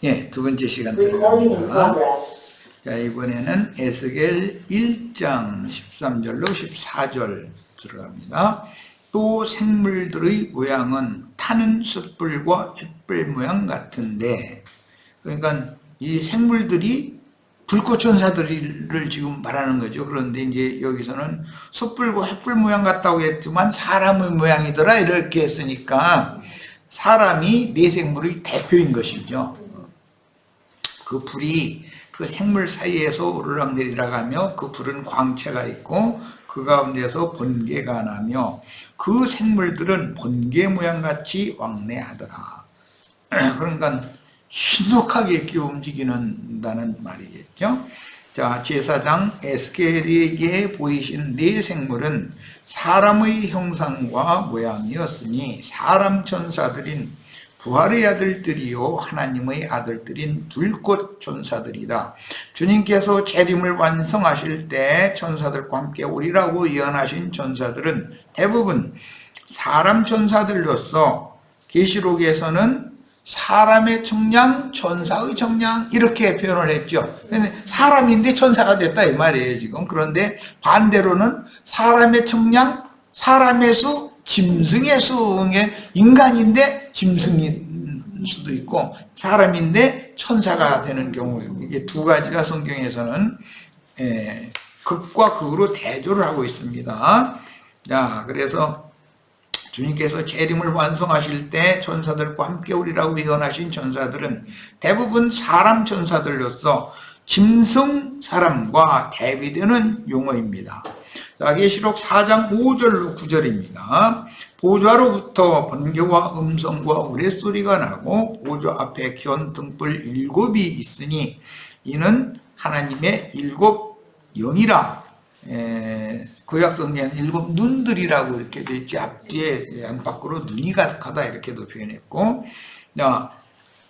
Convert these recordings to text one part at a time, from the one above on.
예, 두 번째 시간 들어갑니다. 자, 이번에는 에스겔 1장 13절로 14절 들어갑니다. 또 생물들의 모양은 타는 숯불과 횃불 모양 같은데, 그러니까 이 생물들이 불꽃천사들을 지금 말하는 거죠. 그런데 이제 여기서는 숯불과 횃불 모양 같다고 했지만 사람의 모양이더라 이렇게 했으니까 사람이 네 생물의 대표인 것이죠. 그 불이 그 생물 사이에서 오르락내리락 하며 그 불은 광채가 있고 그 가운데서 번개가 나며 그 생물들은 번개 모양같이 왕래하더라. 그러니까 신속하게 이렇게 움직이는다는 말이겠죠. 자, 제사장 에스겔에게 보이신 네 생물은 사람의 형상과 모양이었으니 사람 천사들인 부활의 아들들이요 하나님의 아들들인 불꽃 천사들이다. 주님께서 재림을 완성하실 때 천사들과 함께 오리라고 예언하신 천사들은 대부분 사람 천사들로서 계시록에서는 사람의 청량, 천사의 청량 이렇게 표현을 했죠. 사람인데 천사가 됐다 이 말이에요 지금. 그런데 반대로는 사람의 청량, 사람의 수, 짐승의 수의 인간인데 짐승일 수도 있고 사람인데 천사가 되는 경우, 이게 두 가지가 성경에서는 극과 극으로 대조를 하고 있습니다. 자, 그래서 주님께서 재림을 완성하실 때 천사들과 함께 오리라고 예언하신 천사들은 대부분 사람 천사들로서 짐승 사람과 대비되는 용어입니다. 자, 계시록 4장 5절로 9절입니다. 보좌로부터 번개와 음성과 우레소리가 나고 보좌 앞에 켠 등불 7이 있으니 이는 하나님의 7 영이라. 구약성경에는 7 눈들이라고 이렇게 되어 있지, 앞뒤에 안팎으로 눈이 가득하다 이렇게도 표현했고,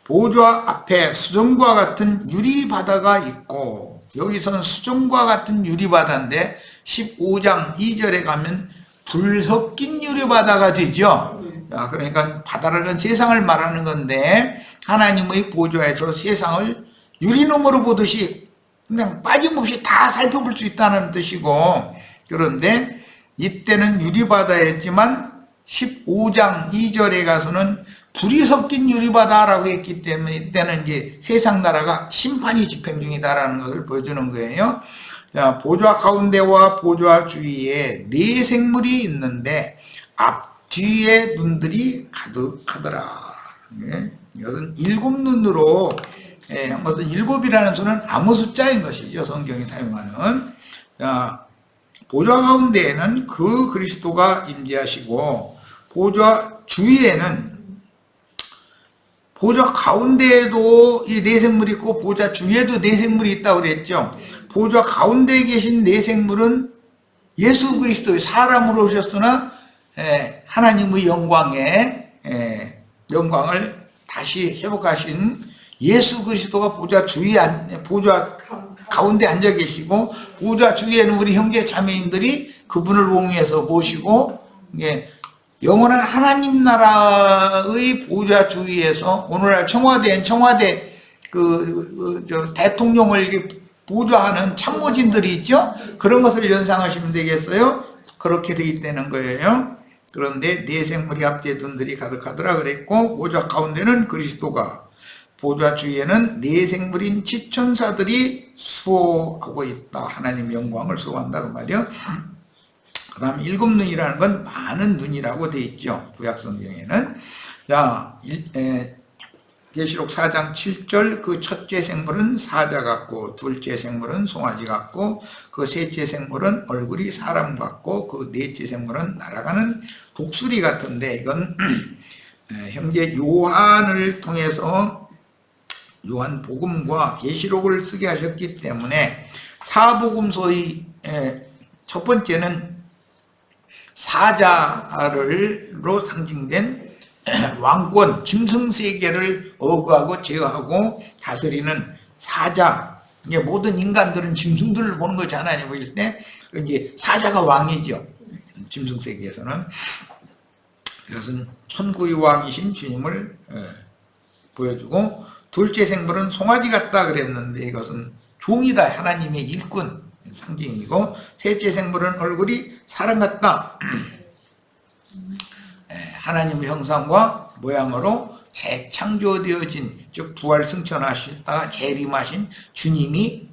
보좌 앞에 수정과 같은 유리바다가 있고, 여기서는 수정과 같은 유리바다인데 15장 2절에 가면 불 섞인 유리바다가 되죠. 그러니까 바다라는 세상을 말하는 건데 하나님의 보좌에서 세상을 유리너머로 보듯이 그냥 빠짐없이 다 살펴볼 수 있다는 뜻이고, 그런데 이때는 유리바다였지만 15장 2절에 가서는 불이 섞인 유리바다라고 했기 때문에 이때는 이제 세상 나라가 심판이 집행 중이다라는 것을 보여주는 거예요. 자, 보좌 가운데와 보좌 주위에 네 생물이 있는데 앞 뒤에 눈들이 가득하더라. 이것은 7눈으로, 무슨 7이라는 수는 아무 숫자인 것이죠. 성경이 사용하는. 자, 보좌 가운데에는 그 그리스도가 임재하시고 보좌 주위에는, 보좌 가운데에도 이 네 생물이 있고 보좌 주위에도 네 생물이 있다고 그랬죠. 보좌 가운데에 계신 네 생물은 예수 그리스도의 사람으로 오셨으나 하나님의 영광을 다시 회복하신 예수 그리스도가 보좌 가운데 앉아 계시고, 보좌 주위에는 우리 형제 자매님들이 그분을 봉해서 모시고, 영원한 하나님 나라의 보좌 주위에서 오늘날 청와대 대통령을 보좌하는 참모진들이 있죠. 그런 것을 연상하시면 되겠어요. 그렇게 돼 있다는 거예요. 그런데 네 생물이 앞뒤에 눈들이 가득하더라 그랬고, 보좌 가운데는 그리스도가, 보좌 주위에는 네 생물인 지천사들이 수호하고 있다. 하나님 영광을 수호한다 그 말이요. 그 다음 7눈이라는 건 많은 눈이라고 되어 있죠. 구약성경에는. 자, 계시록 4장 7절, 그 첫째 생물은 사자 같고 둘째 생물은 송아지 같고 그 셋째 생물은 얼굴이 사람 같고 그 넷째 생물은 날아가는 독수리 같은데, 이건 형제 요한을 통해서 요한복음과 계시록을 쓰게 하셨기 때문에 사복음서의 첫 번째는 사자로 상징된 왕권, 짐승세계를 억압하고 제어하고 다스리는 사자. 이제 모든 인간들은 짐승들을 보는 거지, 하나님 보실 때 이제 사자가 왕이죠. 짐승세계에서는. 이것은 천구의 왕이신 주님을 보여주고, 둘째 생물은 송아지 같다 그랬는데 이것은 종이다, 하나님의 일꾼 상징이고, 셋째 생물은 얼굴이 사람 같다. 하나님의 형상과 모양으로 재창조되어진, 즉 부활 승천하셨다가 재림하신 주님이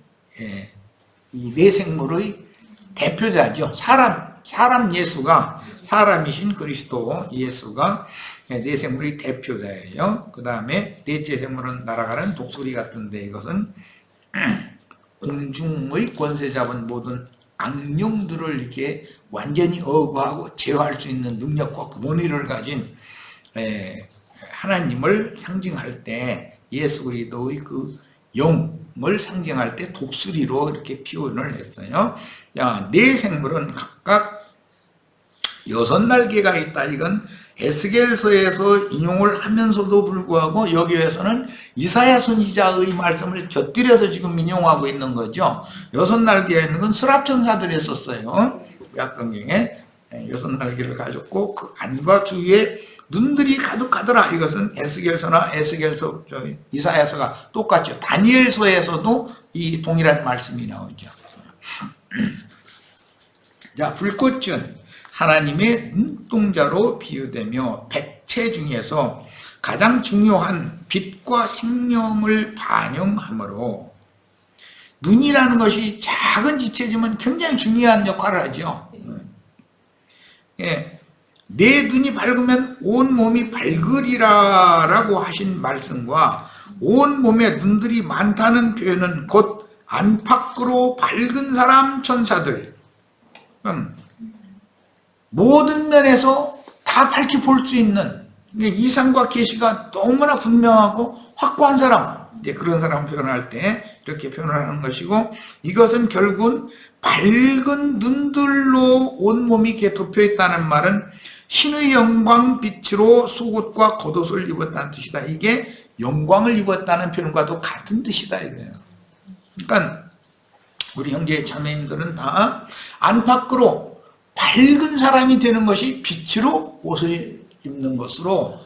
이 네 생물의 대표자죠. 사람 예수가, 사람이신 그리스도 예수가 네 생물의 대표자예요. 그 다음에 넷째 생물은 날아가는 독수리 같은데, 이것은 공중의 권세 잡은 모든 악령들을 이렇게 완전히 어구하고 제어할 수 있는 능력과 권위를 가진 하나님을 상징할 때, 예수 그리스도의 그 영을 상징할 때 독수리로 이렇게 표현을 했어요. 자, 네 생물은 각각 6날개가 있다. 이건 에스겔서에서 인용을 하면서도 불구하고 여기에서는 이사야 선지자의 말씀을 곁들여서 지금 인용하고 있는 거죠. 6날개가 있는 건 스랍천사들이 썼어요. 구약성경에 6날개를 가졌고 그 안과 주위에 눈들이 가득하더라. 이것은 에스겔서나 이사야서가 똑같죠. 다니엘서에서도 이 동일한 말씀이 나오죠. 자, 불꽃은 하나님의 눈동자로 비유되며 백체 중에서 가장 중요한 빛과 생명을 반영하므로, 눈이라는 것이 작은 지체지만 굉장히 중요한 역할을 하죠. 예, 내 눈이 밝으면 온 몸이 밝으리라 라고 하신 말씀과, 온 몸에 눈들이 많다는 표현은 곧 안팎으로 밝은 사람 천사들, 모든 면에서 다 밝히 볼 수 있는 이상과 계시가 너무나 분명하고 확고한 사람, 이제 그런 사람 표현할 때 이렇게 표현을 하는 것이고, 이것은 결국은 밝은 눈들로 온몸이 이렇게 덮여 있다는 말은 신의 영광 빛으로 속옷과 겉옷을 입었다는 뜻이다. 이게 영광을 입었다는 표현과도 같은 뜻이다 이거예요. 그러니까 우리 형제 자매님들은 다 안팎으로 밝은 사람이 되는 것이 빛으로 옷을 입는 것으로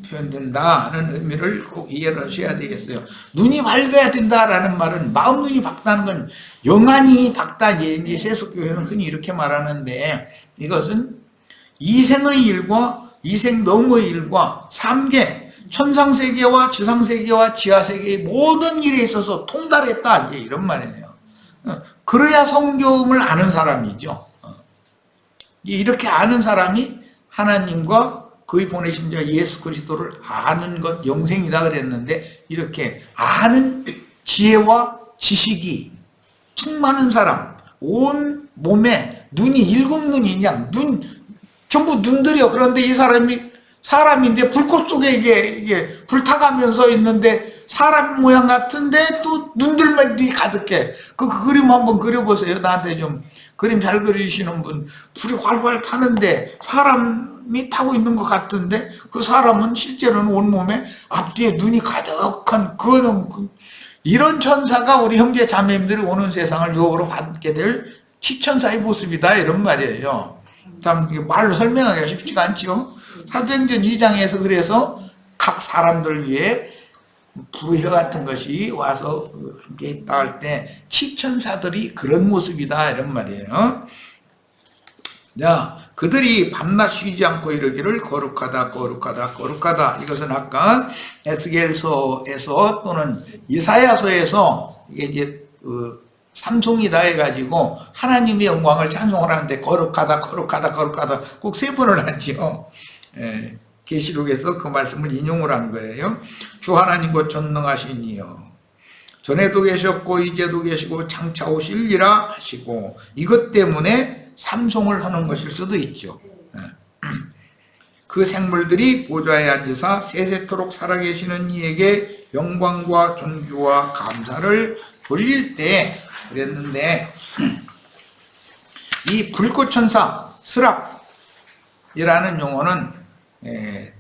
표현된다는 의미를 꼭 이해를 하셔야 되겠어요. 눈이 밝아야 된다라는 말은 마음 눈이 밝다는 건 영안이 밝다, 이제 세속교회는 흔히 이렇게 말하는데, 이것은 이생의 일과 이생 너머의 일과 3계 천상세계와 지상세계와 지하세계의 모든 일에 있어서 통달했다, 이제 이런 말이에요. 그래야 성경을 아는 사람이죠. 이렇게 아는 사람이 하나님과 그의 보내신 자 예수 그리스도를 아는 것 영생이다 그랬는데, 이렇게 아는 지혜와 지식이 충만한 사람, 온 몸에 눈이 7눈이 그냥 전부 눈들이요. 그런데 이 사람이 사람인데 불꽃 속에 이게 불타가면서 있는데 사람 모양 같은데 또 눈들만이 가득해. 그 그림 한번 그려보세요. 나한테 좀 그림 잘 그리시는 분. 불이 활활 타는데 사람이 타고 있는 것 같은데 그 사람은 실제로는 온몸에 앞뒤에 눈이 가득한 이런 천사가 우리 형제 자매님들이 오는 세상을 유혹으로 받게 될 시천사의 모습이다, 이런 말이에요. 참 말로 설명하기가 쉽지가 않죠. 사도행전 2장에서 그래서 각 사람들 위해 불효 같은 것이 와서 함께 있다 할 때 시천사들이 그런 모습이다, 이런 말이에요. 자, 그들이 밤낮 쉬지 않고 이르기를 거룩하다 거룩하다 거룩하다. 이것은 아까 에스겔서에서 또는 이사야서에서 이게 이제 삼송이다 해가지고 하나님의 영광을 찬송을 하는데 거룩하다 거룩하다 거룩하다 꼭 3번을 하지요. 계시록에서 그 말씀을 인용을 한 거예요. 주 하나님 곧 전능하신 이여, 전에도 계셨고 이제도 계시고 장차 오실리라 하시고, 이것 때문에 삼송을 하는 것일 수도 있죠. 그 생물들이 보좌에 앉으사 세세토록 살아계시는 이에게 영광과 존귀와 감사를 돌릴 때 그랬는데, 이 불꽃천사 스랍이라는 용어는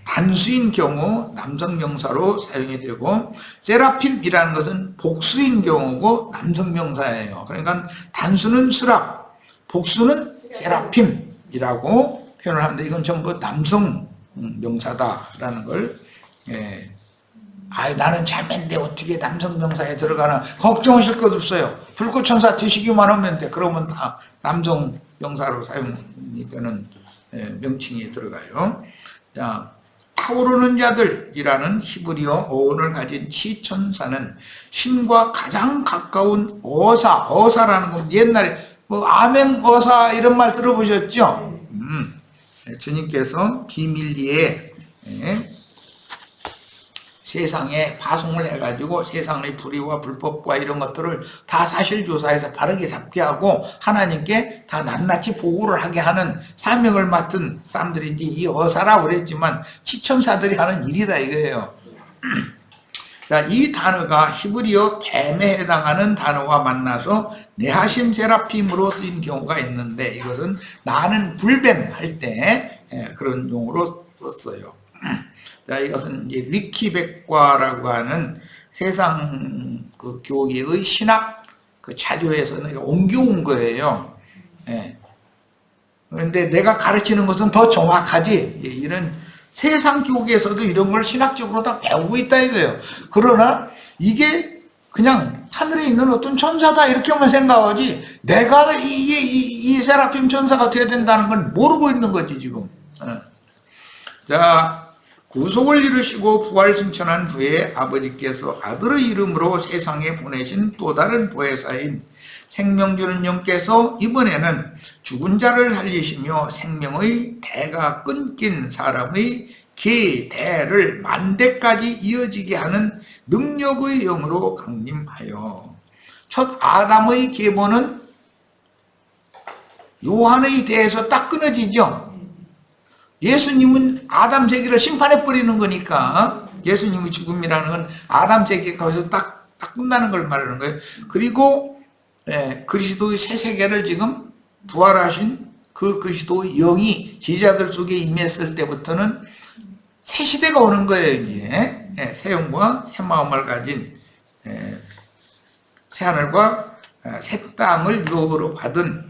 단수인 경우 남성 명사로 사용이 되고, 세라핌이라는 것은 복수인 경우고 남성 명사예요. 그러니까 단수는 스랍, 복수는 세라핌이라고 표현을 하는데, 이건 전부 남성 명사다라는 걸 나는 자매인데 어떻게 남성 병사에 들어가나 걱정하실 것 없어요. 불꽃천사 되시기만 하면 돼. 그러면 다 남성 병사로 사용되는 명칭이 들어가요. 자, 타오르는 자들이라는 히브리어 어원을 가진 시천사는 신과 가장 가까운 어사라는 건 옛날에 아맹어사 이런 말 들어보셨죠? 주님께서 비밀리에 세상에 파송을 해가지고 세상의 불의와 불법과 이런 것들을 다 사실조사해서 바르게 잡게 하고 하나님께 다 낱낱이 보고를 하게 하는 사명을 맡은 사람들인지 이 어사라고 그랬지만 시천사들이 하는 일이다 이거예요. 자, 이 단어가 히브리어 뱀에 해당하는 단어와 만나서 네하심 세라핌으로 쓰인 경우가 있는데 이것은 나는 불뱀 할 때 그런 용어로 썼어요. 자, 이것은 이제 위키백과라고 하는 세상 그 교계의 신학 그 자료에서 내가 옮겨온 거예요. 그런데 내가 가르치는 것은 더 정확하지. 이런 세상 교계에서도 이런 걸 신학적으로 다 배우고 있다 이거예요. 그러나 이게 그냥 하늘에 있는 어떤 천사다 이렇게만 생각하지 내가 이 세라핌 천사가 돼야 된다는 건 모르고 있는 거지 지금. 자, 구속을 이루시고 부활 승천한 후에 아버지께서 아들의 이름으로 세상에 보내신 또 다른 보혜사인 생명 주는 영께서 이번에는 죽은 자를 살리시며 생명의 대가 끊긴 사람의 계대를 만대까지 이어지게 하는 능력의 영으로 강림하여 첫 아담의 계보는 요한의 대에서 딱 끊어지죠. 예수님은 아담 세계를 심판해버리는 거니까 예수님의 죽음이라는 건 아담 세계가 거기서 딱 끝나는 걸 말하는 거예요. 그리고 그리스도의 새 세계를 지금 부활하신 그 그리스도의 영이 제자들 속에 임했을 때부터는 새 시대가 오는 거예요. 이제 새 영과 새 마음을 가진 새 하늘과 새 땅을 유업으로 받은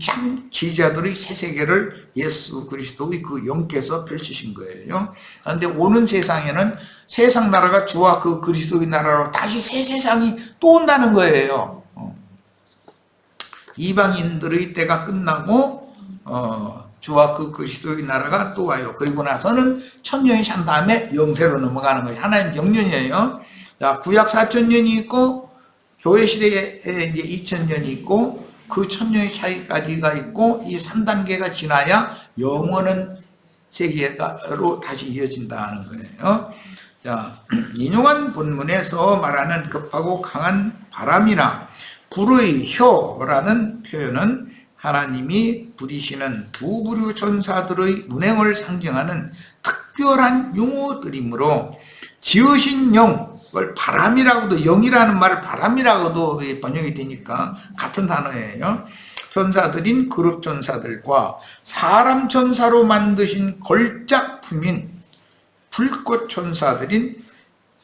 참 지자들의 새 세계를 예수 그리스도의 그 영께서 펼치신 거예요. 그런데 오는 세상에는 세상 나라가 주와 그 그리스도의 나라로 다시 새 세상이 또 온다는 거예요. 이방인들의 때가 끝나고 주와 그 그리스도의 나라가 또 와요. 그리고 나서는 천년이 산 다음에 영세로 넘어가는 거예요. 하나님 경륜이에요. 자, 구약 4,000년이 있고 교회 시대에 이제 2,000년이 있고 그 1,000년의 차이까지가 있고 이 3단계가 지나야 영원한 세계로 다시 이어진다는 거예요. 자, 인용한 본문에서 말하는 급하고 강한 바람이나 불의 혀라는 표현은 하나님이 부리시는 두 부류 천사들의 운행을 상징하는 특별한 용어들이므로 지으신 영, 그걸 바람이라고도 영이라는 말을 바람이라고도 번역이 되니까 같은 단어예요. 천사들인 그룹 천사들과 사람 천사로 만드신 걸작품인 불꽃 천사들인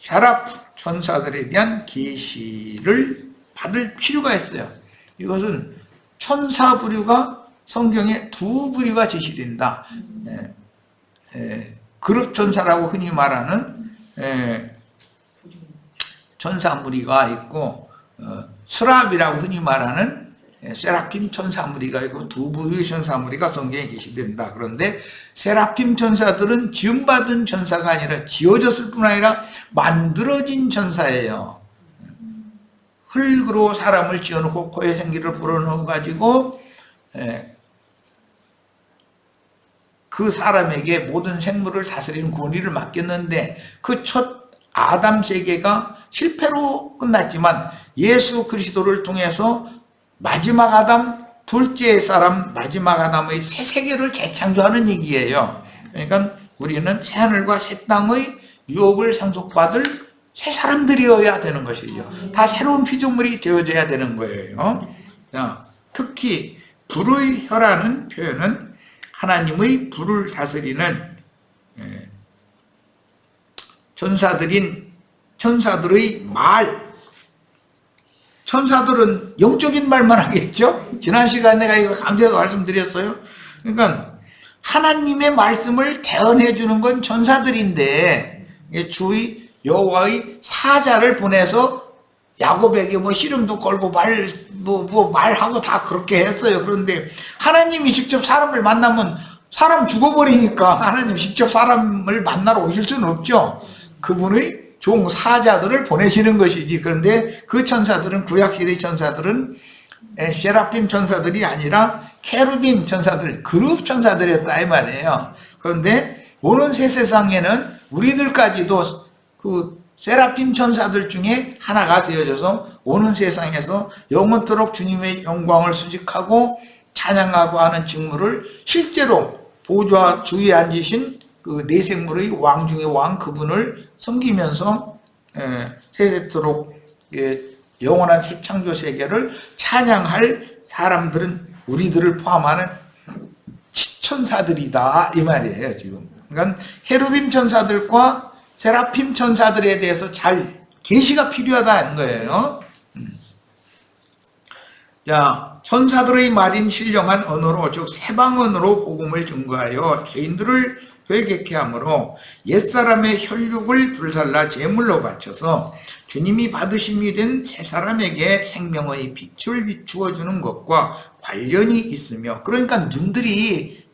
샤라프 천사들에 대한 계시를 받을 필요가 있어요. 이것은 천사 부류가 성경에 두 부류가 제시된다. 그룹 천사라고 흔히 말하는 천사 무리가 있고 스랍이라고 흔히 말하는 세라핌 천사 무리가 있고 두 부류의 천사 무리가 성경에 계시된다. 그런데 세라핌 천사들은 지음받은 천사가 아니라 지어졌을 뿐 아니라 만들어진 천사예요. 흙으로 사람을 지어놓고 코에 생기를 불어넣어가지고 그 사람에게 모든 생물을 다스리는 권위를 맡겼는데 그 첫 아담 세계가 실패로 끝났지만 예수 그리스도를 통해서 마지막 아담, 둘째 사람, 마지막 아담의 새 세계를 재창조하는 얘기예요. 그러니까 우리는 새 하늘과 새 땅의 유업을 상속받을 새 사람들이어야 되는 것이죠. 다 새로운 피조물이 되어져야 되는 거예요. 특히 불의 혀라는 표현은 하나님의 불을 다스리는 천사들의 말, 천사들은 영적인 말만 하겠죠? 지난 시간에 내가 이거 강조해서 말씀드렸어요. 그러니까 하나님의 말씀을 대언해 주는 건 천사들인데 주의 여호와의 사자를 보내서 야곱에게 뭐 씨름도 걸고 말하고 다 그렇게 했어요. 그런데 하나님이 직접 사람을 만나면 사람 죽어버리니까 하나님 직접 사람을 만나러 오실 수는 없죠. 그분의 종 사자들을 보내시는 것이지. 그런데 그 천사들은, 구약시대 천사들은 세라핌 천사들이 아니라 케루빈 천사들, 그룹 천사들이었다 이 말이에요. 그런데 오는 새 세상에는 우리들까지도 그 세라핌 천사들 중에 하나가 되어져서 오는 세상에서 영원토록 주님의 영광을 수직하고 찬양하고 하는 직무를 실제로 보좌 주위에 앉으신 그 내생물의 왕 중의 왕, 그분을 섬기면서 세세토록 영원한 새 창조 세계를 찬양할 사람들은 우리들을 포함하는 천사들이다 이 말이에요. 지금 그러니까 케루빔 천사들과 세라핌 천사들에 대해서 잘 계시가 필요하다는 거예요. 자, 천사들의 말인 신령한 언어로, 즉 세방언어로 복음을 증거하여 죄인들을 회개케 하므로 옛사람의 혈육을 불살라 제물로 바쳐서 주님이 받으심이 된 새 사람에게 생명의 빛을 비추어 주는 것과 관련이 있으며, 그러니까 눈들이,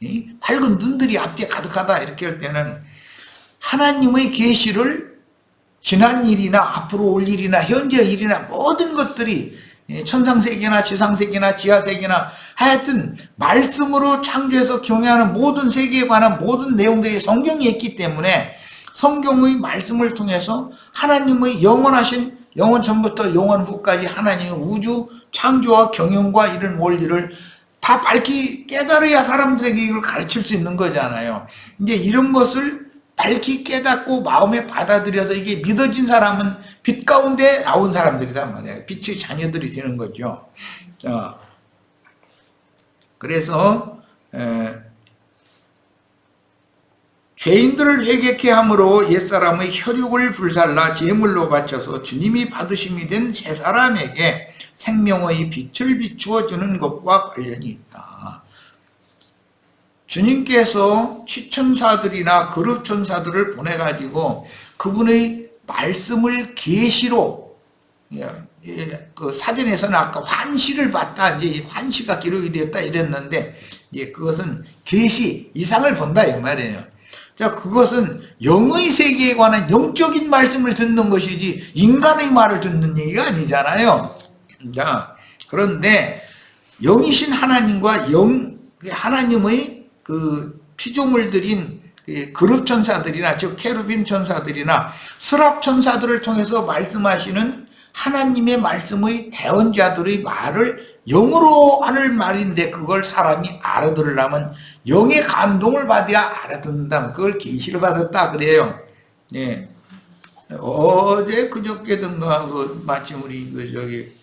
밝은 눈들이 앞뒤에 가득하다 이렇게 할 때는 하나님의 계시를 지난 일이나 앞으로 올 일이나 현재 일이나 모든 것들이 천상세계나 지상세계나 지하세계나 하여튼 말씀으로 창조해서 경영하는 모든 세계에 관한 모든 내용들이 성경에 있기 때문에 성경의 말씀을 통해서 하나님의 영원하신 영원 전부터 영원 후까지 하나님의 우주 창조와 경영과 이런 원리를 다 밝히 깨달아야 사람들에게 이걸 가르칠 수 있는 거잖아요. 이제 이런 것을 밝히 깨닫고 마음에 받아들여서 이게 믿어진 사람은 빛 가운데 나온 사람들이란 말이에요. 빛의 자녀들이 되는 거죠. 그래서 죄인들을 회개케 함으로 옛사람의 혈육을 불살라 제물로 바쳐서 주님이 받으심이 된 새 사람에게 생명의 빛을 비추어 주는 것과 관련이 있다. 주님께서 치천사들이나 그룹천사들을 보내가지고 그분의 말씀을 계시로, 그 사전에서는 아까 환시를 봤다, 이제 환시가 기록이 되었다 이랬는데, 그것은 계시 이상을 본다 이 말이에요. 자, 그것은 영의 세계에 관한 영적인 말씀을 듣는 것이지 인간의 말을 듣는 얘기가 아니잖아요. 자, 그런데 영이신 하나님과 하나님의 그 피조물들인 그룹 천사들이나 즉 케루빔 천사들이나 스랍 천사들을 통해서 말씀하시는 하나님의 말씀의 대언자들의 말을 영으로 하는 말인데, 그걸 사람이 알아들으려면 영의 감동을 받아야 알아듣는다. 그걸 계시를 받았다 그래요. 예. 어제 그저께든가 마침 우리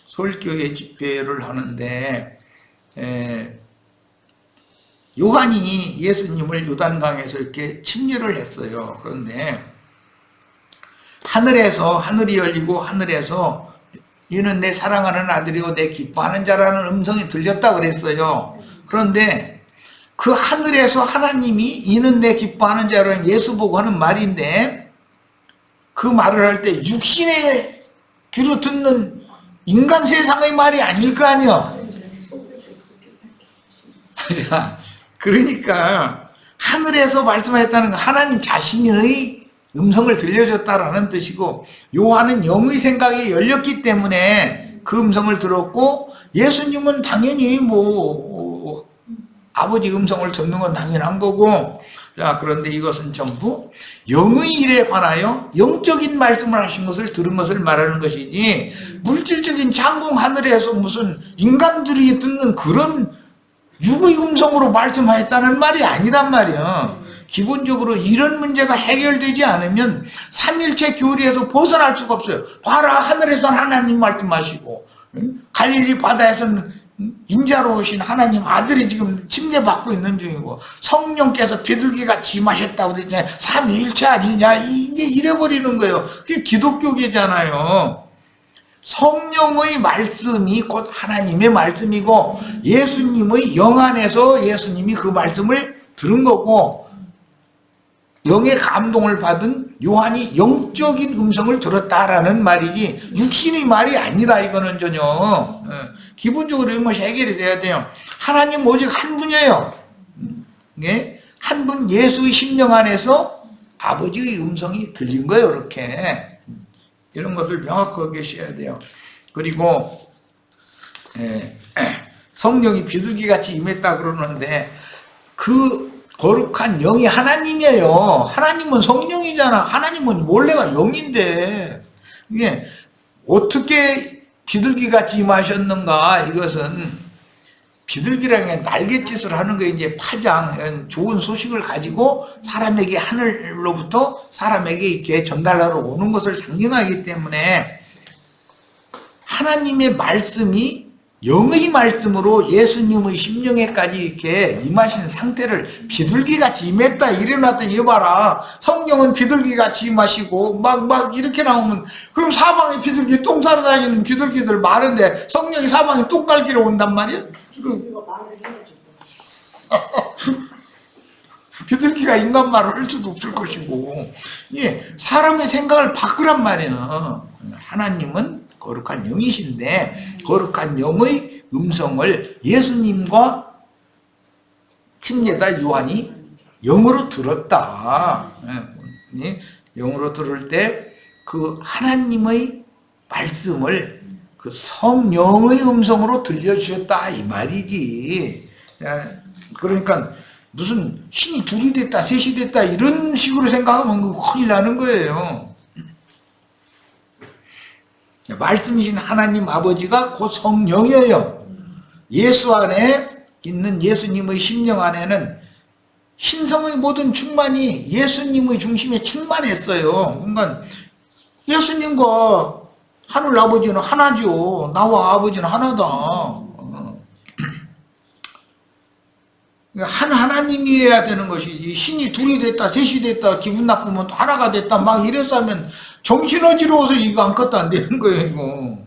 서울교회 집회를 하는데 요한이 예수님을 요단강에서 이렇게 침례를 했어요. 그런데 하늘이 열리고 하늘에서 이는 내 사랑하는 아들이요 내 기뻐하는 자라는 음성이 들렸다 그랬어요. 그런데 그 하늘에서 하나님이 이는 내 기뻐하는 자라는 예수 보고 하는 말인데, 그 말을 할 때 육신의 귀로 듣는 인간 세상의 말이 아닐 거 아니야. 그러니까 하늘에서 말씀하셨다는 건 하나님 자신의 음성을 들려줬다라는 뜻이고, 요한은 영의 생각이 열렸기 때문에 그 음성을 들었고, 예수님은 당연히 아버지 음성을 듣는 건 당연한 거고. 자, 그런데 이것은 전부 영의 일에 관하여 영적인 말씀을 하신 것을 들은 것을 말하는 것이지, 물질적인 장공 하늘에서 무슨 인간들이 듣는 그런 육의 음성으로 말씀하였다는 말이 아니란 말이야. 기본적으로 이런 문제가 해결되지 않으면 삼일체 교리에서 벗어날 수가 없어요. 봐라, 하늘에서는 하나님 말씀하시고 갈릴리 바다에서는 인자로 오신 하나님 아들이 지금 침례받고 있는 중이고, 성령께서 비둘기같이 임하셨다고 그랬잖아요. 삼위일체 아니냐, 이게 이래버리는 거예요. 그게 기독교계잖아요. 성령의 말씀이 곧 하나님의 말씀이고, 예수님의 영 안에서 예수님이 그 말씀을 들은 거고, 영의 감동을 받은 요한이 영적인 음성을 들었다라는 말이지 육신의 말이 아니다. 이거는 전혀 기본적으로 이런 것이 해결이 돼야 돼요. 하나님 오직 한 분이에요. 예? 한 분 예수의 심령 안에서 아버지의 음성이 들린 거예요. 이렇게 이런 것을 명확하게 계셔야 돼요. 그리고 성령이 비둘기같이 임했다 그러는데 그 거룩한 영이 하나님이에요. 하나님은 성령이잖아. 하나님은 원래가 영인데 이게 어떻게 비둘기같이 임하셨는가. 이것은 비둘기라는 게 날갯짓을 하는 거 이제 파장, 좋은 소식을 가지고 사람에게 하늘로부터 사람에게 이렇게 전달하러 오는 것을 상징하기 때문에 하나님의 말씀이 영의 말씀으로 예수님의 심령에까지 이렇게 임하신 상태를 비둘기같이 임했다 이래놨더니 이봐라. 성령은 비둘기같이 임하시고 막 이렇게 나오면 그럼 사방에 비둘기 똥 싸러 다니는 비둘기들 많은데 성령이 사방에 똥 갈기러 온단 말이야? 비둘기가 인간 말을 할 수도 없을 것이고 사람의 생각을 바꾸란 말이야. 하나님은 거룩한 영이신데 거룩한 영의 음성을 예수님과 침례다 요한이 영으로 들었다. 영으로 들을 때 그 하나님의 말씀을 그 성령의 음성으로 들려주셨다 이 말이지. 그러니까 무슨 신이 둘이 됐다 셋이 됐다 이런 식으로 생각하면 큰일 나는 거예요. 말씀이신 하나님 아버지가 곧 성령이에요. 예수 안에 있는 예수님의 심령 안에는 신성의 모든 충만이 예수님의 중심에 충만했어요. 그러니까 예수님과 하늘 아버지는 하나죠. 나와 아버지는 하나다. 한 하나님이어야 되는 것이지 신이 둘이 됐다 셋이 됐다 기분 나쁘면 또 하나가 됐다 막 이래서 하면 정신어지러워서 이거 아무것도 안 되는 거예요. 이거.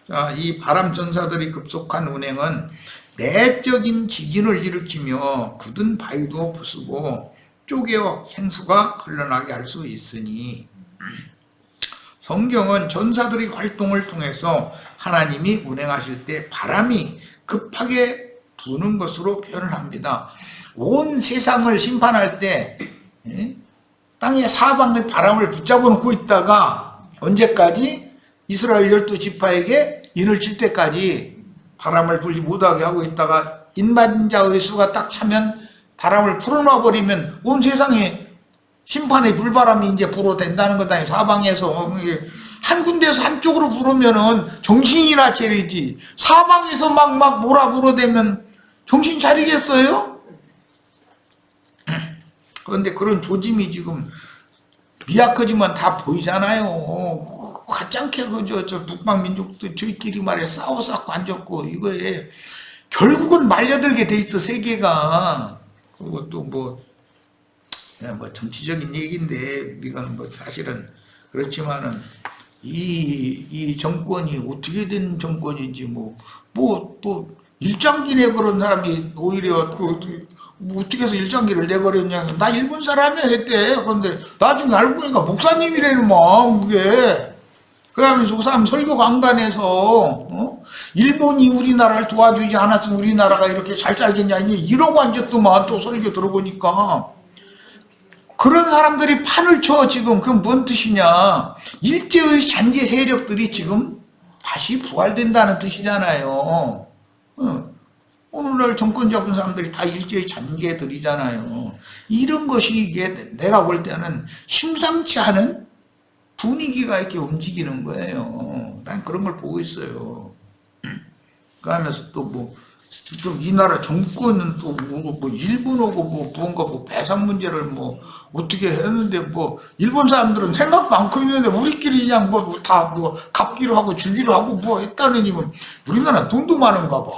자, 이 바람전사들이 급속한 운행은 내적인 지진을 일으키며 굳은 바위도 부수고 쪼개어 생수가 흘러나게 할 수 있으니 성경은 전사들의 활동을 통해서 하나님이 운행하실 때 바람이 급하게 부는 것으로 표현을 합니다. 온 세상을 심판할 때 땅의 사방의 바람을 붙잡아 놓고 있다가 언제까지? 이스라엘 12지파에게 인을 칠 때까지 바람을 불지 못하게 하고 있다가 인받은 자의 수가 딱 차면 바람을 풀어놔 버리면 온 세상에 심판의 불바람이 이제 불어댄다는 거다. 사방에서 한 군데에서 한쪽으로 불으면은 정신이나 차리지. 사방에서 막 몰아불어대면 정신 차리겠어요? 그런데 그런 조짐이 지금 미약하지만 다 보이잖아요. 가짱게 저 북방 민족도 저희끼리 말해 싸워서 앉았고 이거에 결국은 말려들게 돼 있어 세계가. 그것도 뭐 정치적인 얘기인데 이건 뭐 사실은 그렇지만은 이 정권이 어떻게 된 정권인지 뭐 일장기 내걸은 사람이 오히려 어떻게 해서 일장기를 내걸었냐. 나 일본 사람이야 했대. 근데 나중에 알고 보니까 목사님이래는 막 그게. 그러면서 그 사람 설교 강단에서 일본이 우리나라를 도와주지 않았으면 우리나라가 이렇게 잘 살겠냐 이러고 앉았더만 또 설교 들어보니까 그런 사람들이 판을 쳐 지금. 그건 뭔 뜻이냐. 일제의 잔재 세력들이 지금 다시 부활된다는 뜻이잖아요. 오늘날 정권 잡은 사람들이 다 일제의 잔재들이잖아요. 이런 것이 이게 내가 볼 때는 심상치 않은 분위기가 이렇게 움직이는 거예요. 난 그런 걸 보고 있어요. 그러면서 또 이 나라 정권은 또 일본하고 뭔가 배상 문제를 어떻게 했는데 일본 사람들은 생각도 않고 있는데 우리끼리 그냥 다 갚기로 하고 주기로 하고 했다느니 우리나라 돈도 많은가 봐.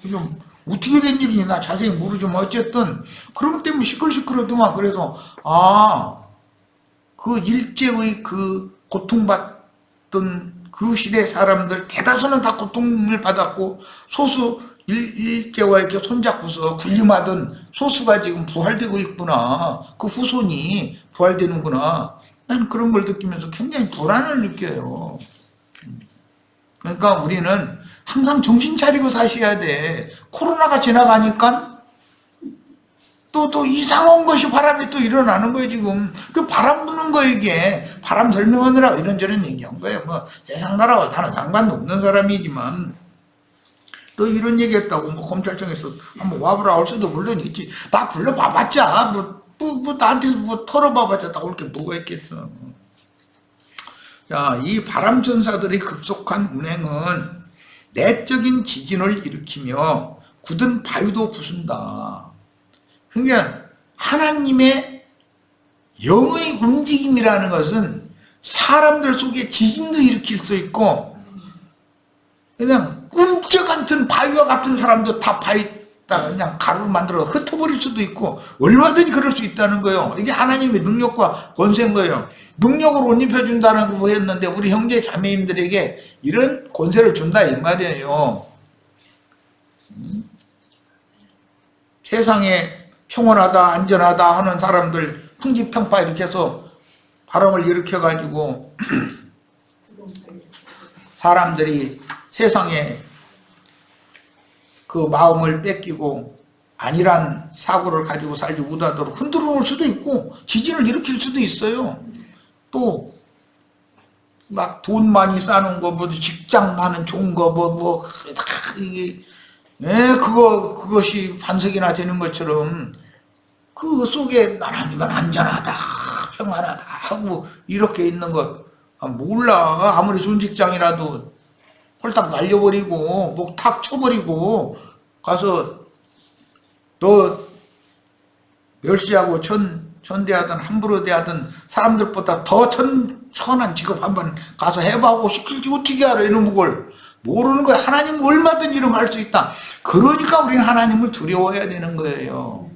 좀 어떻게 된 일이니 나 자세히 모르지만 어쨌든 그런 것 때문에 시끌시끌하더만. 그래서 그 일제의 그 고통받던 그 시대 사람들 대다수는 다 고통을 받았고 소수 일제와 이렇게 손잡고서 군림하던 소수가 지금 부활되고 있구나. 그 후손이 부활되는구나. 난 그런 걸 느끼면서 굉장히 불안을 느껴요. 그러니까 우리는 항상 정신 차리고 사셔야 돼. 코로나가 지나가니까 또 이상한 것이 바람이 또 일어나는 거예요, 지금. 그 바람 부는 거, 이게. 바람 설명하느라고 이런저런 얘기한 거예요. 뭐, 세상 나라와 나는 상관도 없는 사람이지만, 또 이런 얘기 했다고, 뭐, 검찰청에서 한번 와보라 할 수도 물론 있지. 다 불러봐봤자, 나한테서 뭐 털어봐봤자 다 올 게 뭐가 있겠어. 자, 이 바람천사들의 급속한 운행은 내적인 지진을 일으키며 굳은 바위도 부순다. 그러니까 하나님의 영의 움직임이라는 것은 사람들 속에 지진도 일으킬 수 있고 그냥 꿈쩍 같은 바위와 같은 사람도 다 바위에다가 그냥 가루를 만들어 흩어버릴 수도 있고 얼마든지 그럴 수 있다는 거예요. 이게 하나님의 능력과 권세인 거예요. 능력으로 옷 입혀준다는 거 했는데 우리 형제 자매님들에게 이런 권세를 준다 이 말이에요. 세상에 평온하다 안전하다 하는 사람들 풍지평파 이렇게 해서 바람을 일으켜가지고 사람들이 세상에 그 마음을 뺏기고 안일한 사고를 가지고 살지 못하도록 흔들어 놓을 수도 있고 지진을 일으킬 수도 있어요. 또 막 돈 많이 쌓는 거, 뭐 직장 나는 좋은 거, 이게 그것이 반석이나 되는 것처럼 그 속에 나는 이건 안전하다, 평안하다 하고 이렇게 있는 거 몰라. 아무리 좋은 직장이라도 홀딱 날려버리고 목 탁 쳐버리고 가서 너 멸시하고 천대하든 함부로 대하든 사람들보다 더 천한 직업 한번 가서 해봐고 시킬지 어떻게 알아. 이런 걸 모르는 거야. 하나님 얼마든지 이런 거 할 수 있다. 그러니까 우리는 하나님을 두려워해야 되는 거예요.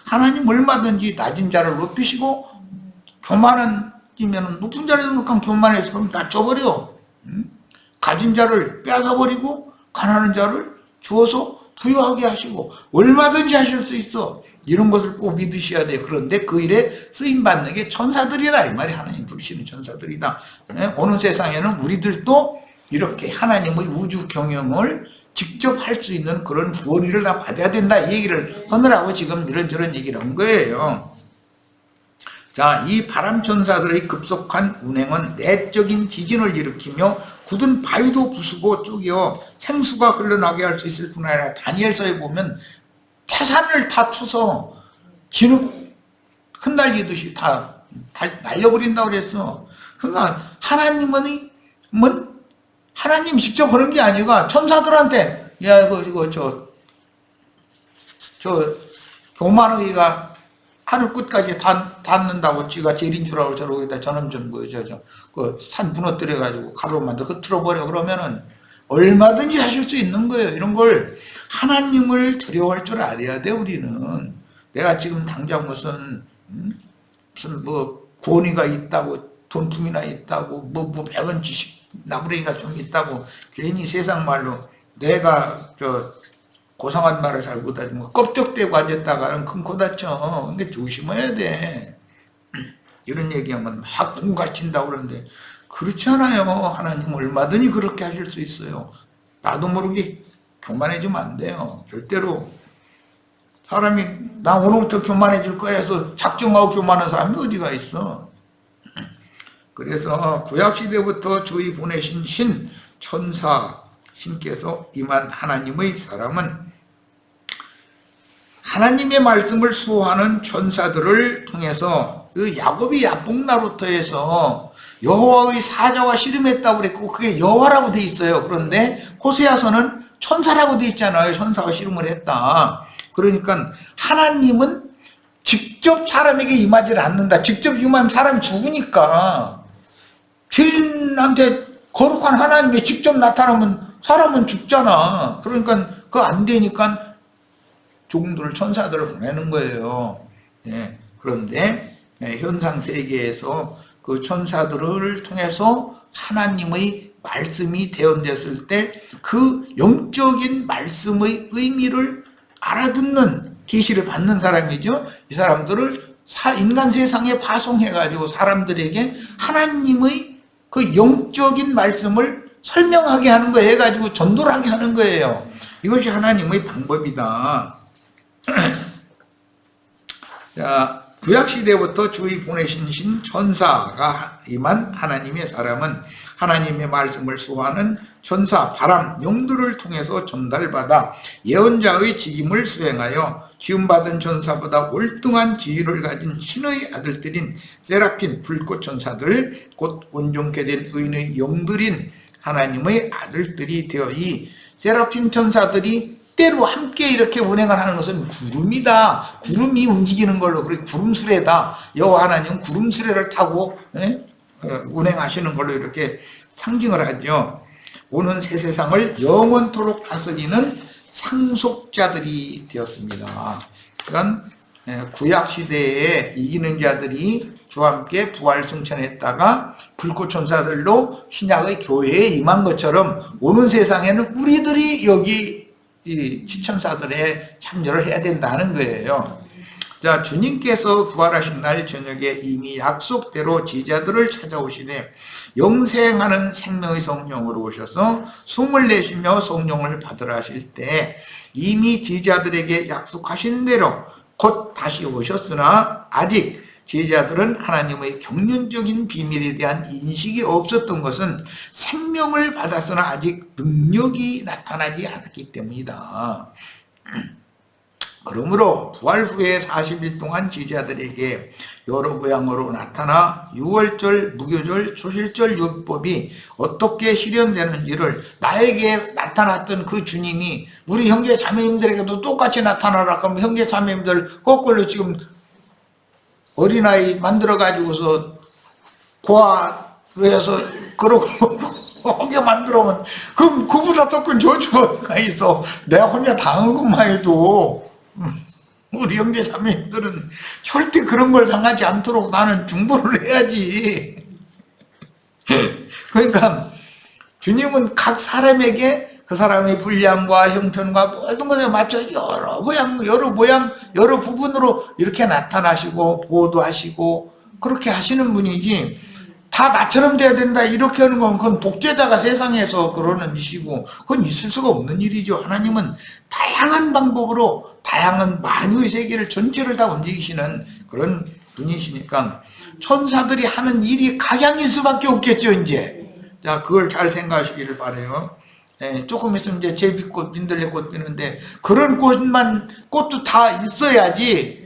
하나님 얼마든지 낮은 자를 높이시고 교만이면 높은 자를 높은 교만해서 그럼 낮춰버려. 가진 자를 뺏어버리고 가난한 자를 주어서 부유하게 하시고 얼마든지 하실 수 있어. 이런 것을 꼭 믿으셔야 돼요. 그런데 그 일에 쓰임받는 게 천사들이다 이 말이 하나님 부르시는 천사들이다. 오는 세상에는 우리들도 이렇게 하나님의 우주 경영을 직접 할 수 있는 그런 권위를 다 받아야 된다 이 얘기를 하느라고 지금 이런저런 얘기를 한 거예요. 자, 이 바람천사들의 급속한 운행은 내적인 지진을 일으키며 굳은 바위도 부수고 쪼개어 생수가 흘러나게 할 수 있을 뿐 아니라 다니엘서에 보면 태산을 다 쳐서 진흙 흩날리듯이 다 날려버린다고 그랬어. 그러니까 하나님은 하나님 직접 그런 게 아니라 천사들한테 야 이거 저 교만하기가 하늘 끝까지 닿는다고 지가 제일인 줄 알고 저러고 저놈 좀 그 산 무너뜨려 가지고 가루 만들어 흐트러 버려 그러면은 얼마든지 하실 수 있는 거예요. 이런 걸 하나님을 두려워할 줄 알아야 돼. 우리는 내가 지금 당장 무슨 뭐 권위가 있다고 돈품이나 있다고 뭐 배운 지식 나부랭이가 좀 있다고 괜히 세상 말로 내가 고상한 말을 잘 못하지 뭐 껍적대고 앉았다가는 큰 코 다쳐. 그러니까 조심해야 돼. 이런 얘기하면 막 공갈친다고 그러는데 그렇지 않아요. 하나님 얼마든지 그렇게 하실 수 있어요. 나도 모르게 교만해지면 안 돼요. 절대로. 사람이 나 오늘부터 교만해질 거야 해서 작정하고 교만한 사람이 어디가 있어. 그래서 구약시대부터 주의 보내신 신, 천사, 신께서 임한 하나님의 사람은 하나님의 말씀을 수호하는 천사들을 통해서 그 야곱이 야복나루터에서 여호와의 사자와 씨름했다고 그랬고 그게 여호와라고 돼 있어요. 그런데 호세아서는 천사라고 돼 있잖아요. 천사와 씨름을 했다. 그러니까 하나님은 직접 사람에게 임하지 않는다. 직접 임하면 사람이 죽으니까. 죄인한테 거룩한 하나님이 직접 나타나면 사람은 죽잖아. 그러니까 그거 안 되니까 종들을 천사들을 보내는 거예요. 예. 그런데 현상 세계에서 그 천사들을 통해서 하나님의 말씀이 대언됐을 때 그 영적인 말씀의 의미를 알아듣는 계시를 받는 사람이죠. 이 사람들을 인간 세상에 파송해가지고 사람들에게 하나님의 그 영적인 말씀을 설명하게 하는 거 해가지고 전도를 하게 하는 거예요. 이것이 하나님의 방법이다. 자, 구약시대부터 주의 보내신 신 천사가 임한 하나님의 사람은 하나님의 말씀을 수호하는 천사, 바람, 영들을 통해서 전달받아 예언자의 직임을 수행하여 지음받은 천사보다 월등한 지위를 가진 신의 아들들인 세라핀, 불꽃 천사들, 곧 온전케 된 의인의 영들인 하나님의 아들들이 되어 이 세라핀 천사들이 때로 함께 이렇게 운행을 하는 것은 구름이다. 구름이 움직이는 걸로, 그리고 구름수레다. 여호와 하나님은 구름수레를 타고 운행하시는 걸로 이렇게 상징을 하죠. 오는 새 세상을 영원토록 다스리는 상속자들이 되었습니다. 그러니까 구약시대에 이기는 자들이 주와 함께 부활승천했다가 불꽃천사들로 신약의 교회에 임한 것처럼 오는 세상에는 우리들이 여기 이 지천사들에 참여를 해야 된다는 거예요. 자, 주님께서 부활하신 날 저녁에 이미 약속대로 제자들을 찾아오시되 영생하는 생명의 성령으로 오셔서 숨을 내쉬며 성령을 받으라 하실 때 이미 제자들에게 약속하신 대로 곧 다시 오셨으나 아직 제자들은 하나님의 경륜적인 비밀에 대한 인식이 없었던 것은 생명을 받았으나 아직 능력이 나타나지 않았기 때문이다. 그러므로 부활 후에 40일 동안 제자들에게 여러 모양으로 나타나 유월절, 무교절, 초실절 율법이 어떻게 실현되는지를 나에게 나타났던 그 주님이 우리 형제 자매님들에게도 똑같이 나타나라. 그럼 형제 자매님들 거꾸로 지금 어린아이 만들어가지고서 고아에서 그러고 하게 만들어면 그럼 그보다 더 큰 저주가 있어. 내가 혼자 당한 것만 해도 우리 형제 자매님들은 절대 그런 걸 당하지 않도록 나는 중보를 해야지. 그러니까 주님은 각 사람에게 그 사람의 분량과 형편과 모든 것에 맞춰 여러 모양, 여러 부분으로 이렇게 나타나시고 보도하시고 그렇게 하시는 분이지, 다 나처럼 돼야 된다 이렇게 하는 건 그건 독재자가 세상에서 그러는 일이고 그건 있을 수가 없는 일이죠. 하나님은 다양한 방법으로 다양한 만유의 세계를 전체를 다 움직이시는 그런 분이시니까 천사들이 하는 일이 각양일 수밖에 없겠죠. 이제 자, 그걸 잘 생각하시기를 바라요. 조금 있으면 이제 제비꽃, 민들레꽃 피는데 그런 꽃도 다 있어야지.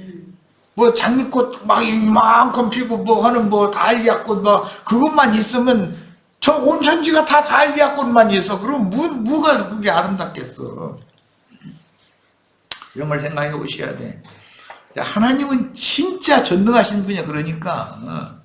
뭐 장미꽃 막 이만큼 피고 뭐 하는 뭐 달리아꽃 뭐 그것만 있으면 저 온 천지가 다 달리아꽃만 있어. 그럼 뭐가 그게 아름답겠어. 이런 걸 생각해 보셔야 돼. 하나님은 진짜 전능하신 분이야. 그러니까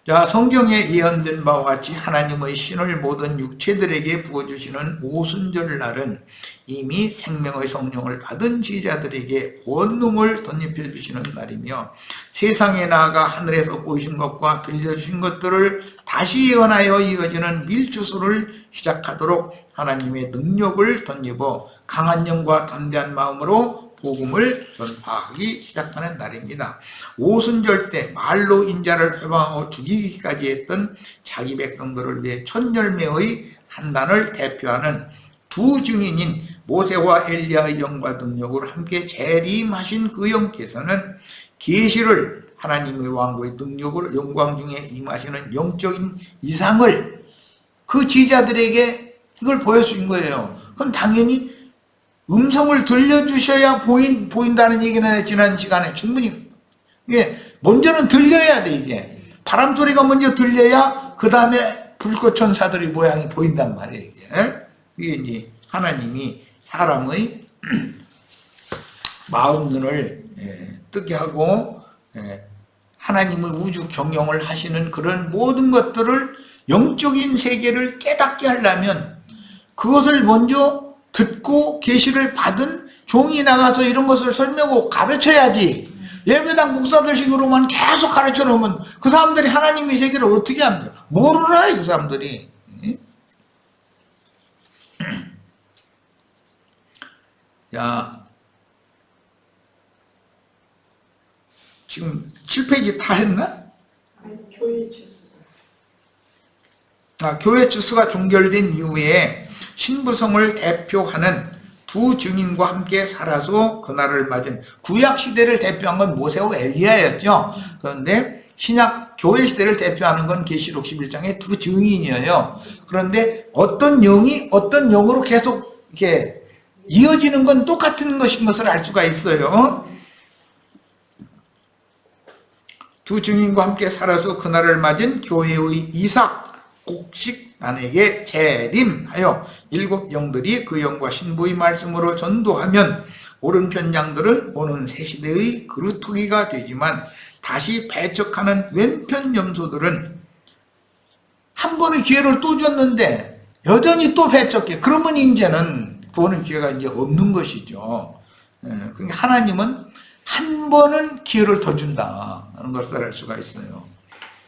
자, 성경에 예언된 바와 같이 하나님의 신을 모든 육체들에게 부어주시는 오순절 날은 이미 생명의 성령을 받은 제자들에게 원능을 덧입혀 주시는 날이며 세상에 나아가 하늘에서 보이신 것과 들려주신 것들을 다시 예언하여 이어지는 밀주수를 시작하도록 하나님의 능력을 덧입어 강한 영과 담대한 마음으로 복음을 전파하기 시작하는 날입니다. 오순절 때 말로 인자를 회방하고 죽이기까지 했던 자기 백성들을 위해 천열매의 한단을 대표하는 두 증인인 모세와 엘리야의 영과 능력으로 함께 재림하신 그 영께서는 계시를 하나님의 왕국의 능력으로 영광 중에 임하시는 영적인 이상을 그 제자들에게 이걸 보여준 거예요. 그럼 당연히 음성을 들려주셔야 보인다는 얘기는 지난 시간에 충분히, 이게 먼저는 들려야 돼. 이게 바람소리가 먼저 들려야 그 다음에 불꽃천사들의 모양이 보인단 말이에요. 이게 이제 하나님이 사람의 마음 눈을 뜨게 하고 하나님의 우주 경영을 하시는 그런 모든 것들을, 영적인 세계를 깨닫게 하려면 그것을 먼저 듣고 계시를 받은 종이 나가서 이런 것을 설명하고 가르쳐야지. 예배당 목사들식으로만 계속 가르쳐 놓으면 그 사람들이 하나님의 세계를 어떻게 합니까? 모르나 이 사람들이. 자, 지금 7페이지 다 했나? 아니, 교회 주수. 교회 주수가 종결된 이후에 신부성을 대표하는 두 증인과 함께 살아서 그날을 맞은 구약 시대를 대표한 건 모세와 엘리야였죠. 그런데 신약 교회 시대를 대표하는 건 계시록 11장의 두 증인이에요. 그런데 어떤 영이 어떤 영으로 계속 이렇게 이어지는 건 똑같은 것인 것을 알 수가 있어요. 두 증인과 함께 살아서 그날을 맞은 교회의 이삭 곡식 난에게 재림하여 일곱 영들이 그 영과 신부의 말씀으로 전도하면 오른편 양들은 오는 새 시대의 그루터기가 되지만 다시 배척하는 왼편 염소들은 한 번의 기회를 또 줬는데 여전히 또 배척해. 그러면 이제는 구원의 기회가 이제 없는 것이죠. 그러니까 하나님은 한 번은 기회를 더 준다 하는 것을 알 수가 있어요.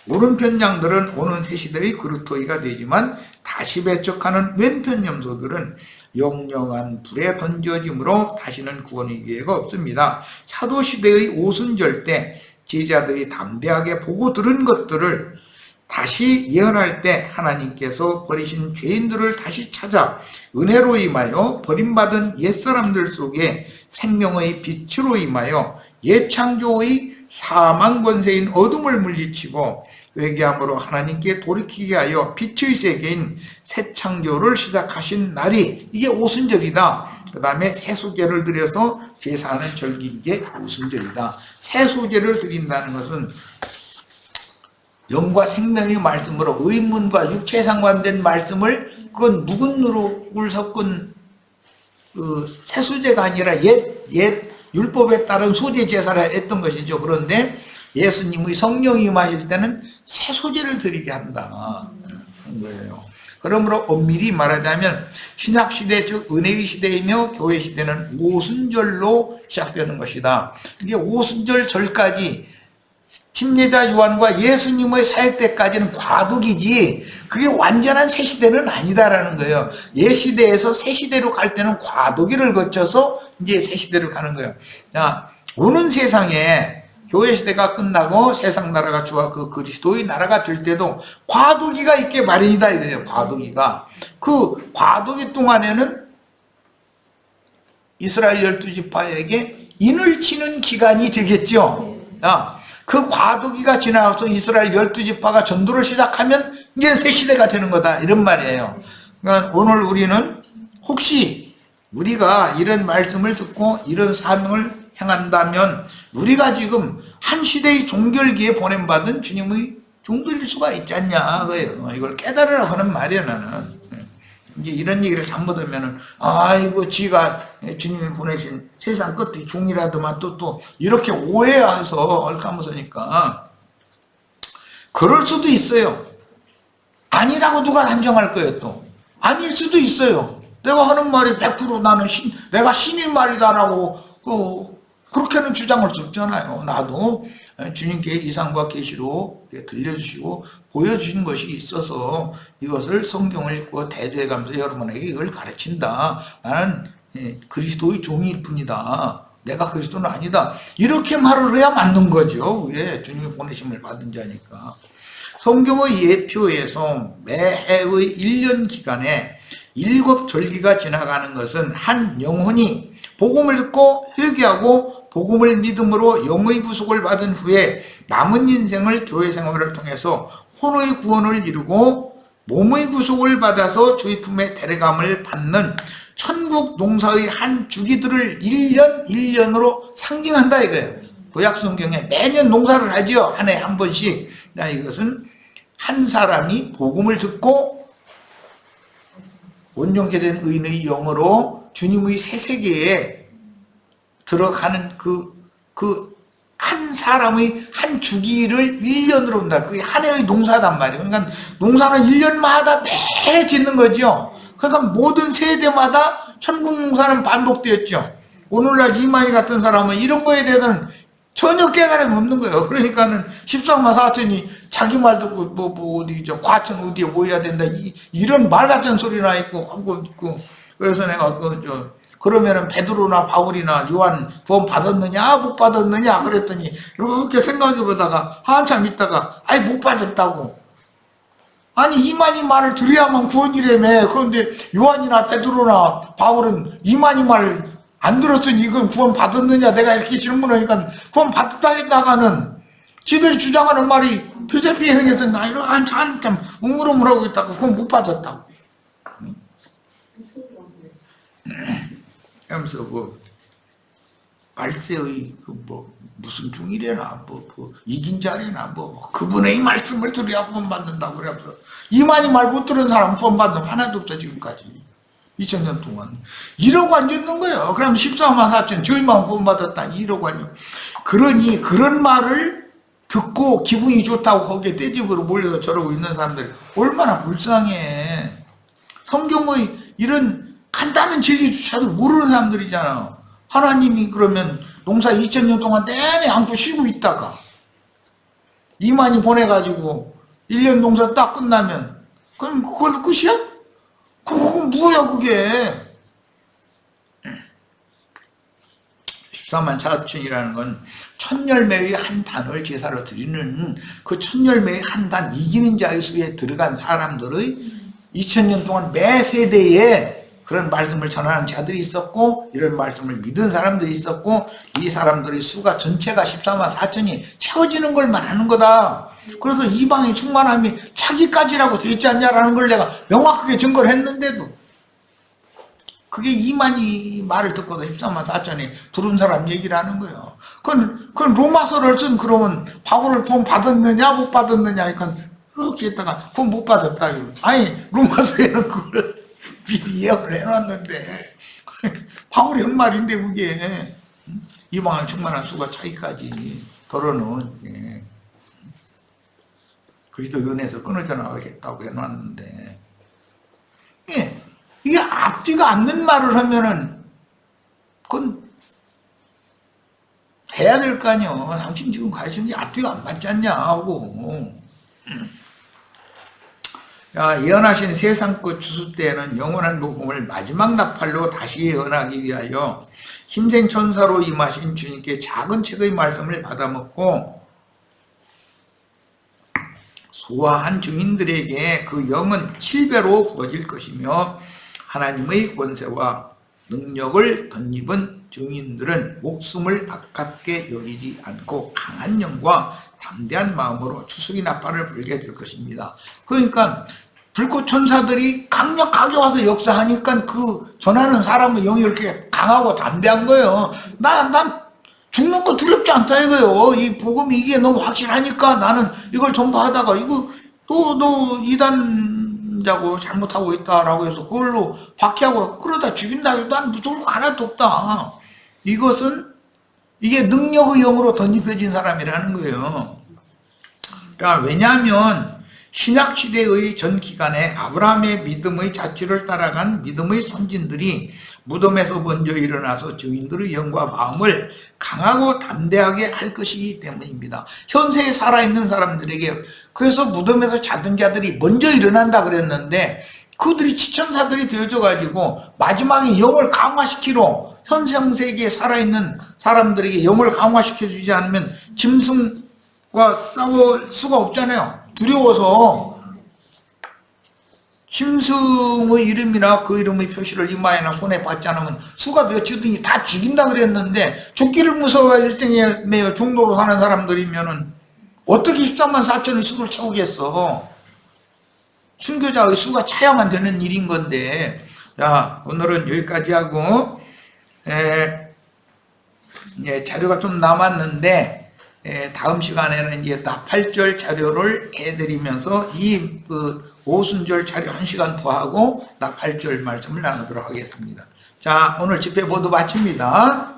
오른편 양들은 오는 새 시대의 그루터기가 되지만 다시 배척하는 왼편 염소들은 영영한 불에 던져짐으로 다시는 구원의 기회가 없습니다. 사도시대의 오순절 때 제자들이 담대하게 보고 들은 것들을 다시 예언할 때 하나님께서 버리신 죄인들을 다시 찾아 은혜로 임하여 버림받은 옛사람들 속에 생명의 빛으로 임하여 옛창조의 사망 권세인 어둠을 물리치고 회개함으로 하나님께 돌이키게 하여 빛의 세계인 새 창조를 시작하신 날이 이게 오순절이다. 그 다음에 세수제를 드려서 제사하는 절기 이게 오순절이다. 세수제를 드린다는 것은 영과 생명의 말씀으로 의문과 육체에 상관된 말씀을 그건 묵은 누룩을 섞은 그 세수제가 아니라 옛 율법에 따른 소제 제사를 했던 것이죠. 그런데 예수님의 성령이 임하실 때는 세소제를 드리게 한다 하는 거예요. 그러므로 엄밀히 말하자면 신약시대 즉 은혜의 시대이며 교회 시대는 오순절로 시작되는 것이다. 이게 오순절 절까지 침례자 요한과 예수님의 사역 때까지는 과도기지 그게 완전한 새 시대는 아니다라는 거예요. 옛 시대에서 새 시대로 갈 때는 과도기를 거쳐서 이제 새 시대로 가는 거예요. 자, 오는 세상에 교회 시대가 끝나고 세상 나라가 주와 그 그리스도의 나라가 될 때도 과도기가 있게 마련이다 이거예요. 과도기가. 그 과도기 동안에는 이스라엘 12지파에게 인을 치는 기간이 되겠죠. 그 과도기가 지나서 이스라엘 12지파가 전도를 시작하면 이제 새 시대가 되는 거다 이런 말이에요. 그러니까 오늘 우리는 혹시 우리가 이런 말씀을 듣고 이런 사명을 행한다면 우리가 지금 한 시대의 종결기에 보냄받은 주님의 종들일 수가 있지 않냐 그래요. 이걸 깨달으라고 하는 말이야 나는. 이제 이런 얘기를 잘못하면은 아이고 지가 주님이 보내신 세상 끝의 종이라더만 또 이렇게 오해해서 얼까무서니까 그럴 수도 있어요. 아니라고 누가 단정할 거예요. 또 아닐 수도 있어요. 내가 하는 말이 100% 나는 내가 신의 말이다라고 그렇게는 주장할 수 없잖아요. 나도 주님께 이상과 계시로 들려주시고 보여주신 것이 있어서 이것을 성경을 읽고 대조해가면서 여러분에게 이걸 가르친다. 나는 그리스도의 종일 뿐이다. 내가 그리스도는 아니다. 이렇게 말을 해야 맞는 거죠. 왜? 주님이 보내심을 받은 자니까. 성경의 예표에서 매해의 1년 기간에 7절기가 지나가는 것은 한 영혼이 복음을 듣고 회개하고 복음을 믿음으로 영의 구속을 받은 후에 남은 인생을 교회 생활을 통해서 혼의 구원을 이루고 몸의 구속을 받아서 주의 품에 데려감을 받는 천국 농사의 한 주기들을 1년으로 상징한다 이거예요. 구약 성경에 매년 농사를 하죠. 한 해 한 번씩. 이것은 한 사람이 복음을 듣고 온전케 된 의인의 영으로 주님의 새 세계에 들어가는 그 한 사람의 한 주기를 1년으로 본다. 그게 한 해의 농사단 말이에요. 그러니까 농사는 1년마다 매 짓는 거죠. 그러니까 모든 세대마다 천국 농사는 반복되었죠. 오늘날 이만희 같은 사람은 이런 거에 대해서는 전혀 깨달음이 없는 거예요. 그러니까는 14만 4천이 자기 말 듣고 어디 과천 어디에 모여야 된다 이런 말 같은 소리나 있고 하고 있고 그래서 내가 그러면은 베드로나 바울이나 요한 구원 받았느냐 못 받았느냐 그랬더니 이렇게 생각해 보다가 한참 있다가 아이 못 받았다고. 아니 이만희 말을 들어야만 구원이라며. 그런데 요한이나 베드로나 바울은 이만희 말을 안 들었으니 이건 구원 받았느냐 내가 이렇게 질문하니까 구원 받았다 했다가는 지들이 주장하는 말이 되새피 행해서 나 이런 한참 우물우물하고 있다가 구원 못 받았다고. 하면서 말세의 무슨 중이래나 이긴 자래나 그분의 이 말씀을 들어야 구원 받는다고 그래서 이만희 말 못 들은 사람 구원 받는 하나도 없어 지금까지 2000년 동안. 이러고 앉아있는 거예요. 그럼 14만 4천 저희만 구원 받았다니 이러고 앉아. 그러니 그런 말을 듣고 기분이 좋다고 거기에 떼집으로 몰려서 저러고 있는 사람들 얼마나 불쌍해. 성경의 이런 간단한 진리조차도 모르는 사람들이잖아. 하나님이 그러면 농사 2000년 동안 내내 안고 쉬고 있다가 이만희 보내가지고 1년 농사 딱 끝나면 그럼 그걸로 끝이야? 그건 뭐야 그게. 14만 4천이라는 건 천열매의 한 단을 제사로 드리는 그 천열매의 한 단 이기는 자의 수에 들어간 사람들의 2000년 동안 매 세대에 그런 말씀을 전하는 자들이 있었고 이런 말씀을 믿은 사람들이 있었고 이 사람들의 수가 전체가 14만 4천이 채워지는 걸 말하는 거다. 그래서 이방의 충만함이 차기까지라고 되어 있지 않냐라는 걸 내가 명확하게 증거를 했는데도 그게 이만희 말을 듣고도 14만 4천이 들은 사람 얘기를 하는 거예요. 그건 로마서를 쓴 그러면 바울을 구원 받았느냐 못 받았느냐 그러니까 이렇게 했다가 구원 못 받았다. 아니 로마서에는 그걸 미리 예언을 해놨는데 바울이 한 말인데 그게 이방의 충만한 수가 차기까지 덜어놓은 그리스도 연에서 끊어져 나가겠다고 해놨는데 이게 앞뒤가 않는 말을 하면은 그건 해야 될 거 아니요. 당신 지금 가르치는 게 앞뒤가 안 맞지 않냐 하고. 예언하신 세상 끝 주수 때에는 영원한 복음을 마지막 나팔로 다시 예언하기 위하여 힘센 천사로 임하신 주님께 작은 책의 말씀을 받아먹고 수화한 증인들에게 그 영은 7배로 부어질 것이며 하나님의 권세와 능력을 덧입은 증인들은 목숨을 아깝게 여기지 않고 강한 영과 담대한 마음으로 추수기 나팔을 불게 될 것입니다. 그러니까 불꽃 천사들이 강력하게 와서 역사하니까 그 전하는 사람의 영이 이렇게 강하고 담대한 거예요. 난 죽는 거 두렵지 않다 이거예요. 이 복음이 이게 너무 확실하니까 나는 이걸 전파하다가 이거 또 이단자고 잘못하고 있다라고 해서 그걸로 박해하고 그러다 죽인다 해도 난 무서울 거 하나도 없다. 이게 능력의 영으로 덧입혀진 사람이라는 거예요. 그러니까 왜냐하면 신약시대의 전 기간에 아브라함의 믿음의 자취를 따라간 믿음의 선진들이 무덤에서 먼저 일어나서 증인들의 영과 마음을 강하고 담대하게 할 것이기 때문입니다. 현세에 살아있는 사람들에게 그래서 무덤에서 자던 자들이 먼저 일어난다 그랬는데 그들이 지천사들이 되어져 가지고 마지막에 영을 강화시키러 현생세계에 살아있는 사람들에게 영을 강화시켜 주지 않으면 짐승과 싸울 수가 없잖아요. 두려워서 짐승의 이름이나 그 이름의 표시를 이마에나 손에 받지 않으면 수가 몇이든지 다 죽인다 그랬는데 죽기를 무서워 일생에 매여 중도로 사는 사람들이면은 어떻게 14만 4천의 수를 채우겠어. 순교자의 수가 차야만 되는 일인 건데. 자, 오늘은 여기까지 하고 자료가 좀 남았는데 다음 시간에는 이제 나팔절 자료를 해드리면서 이 오순절 자료 1시간 더 하고 나팔절 말씀을 나누도록 하겠습니다. 자, 오늘 집회 모두 마칩니다.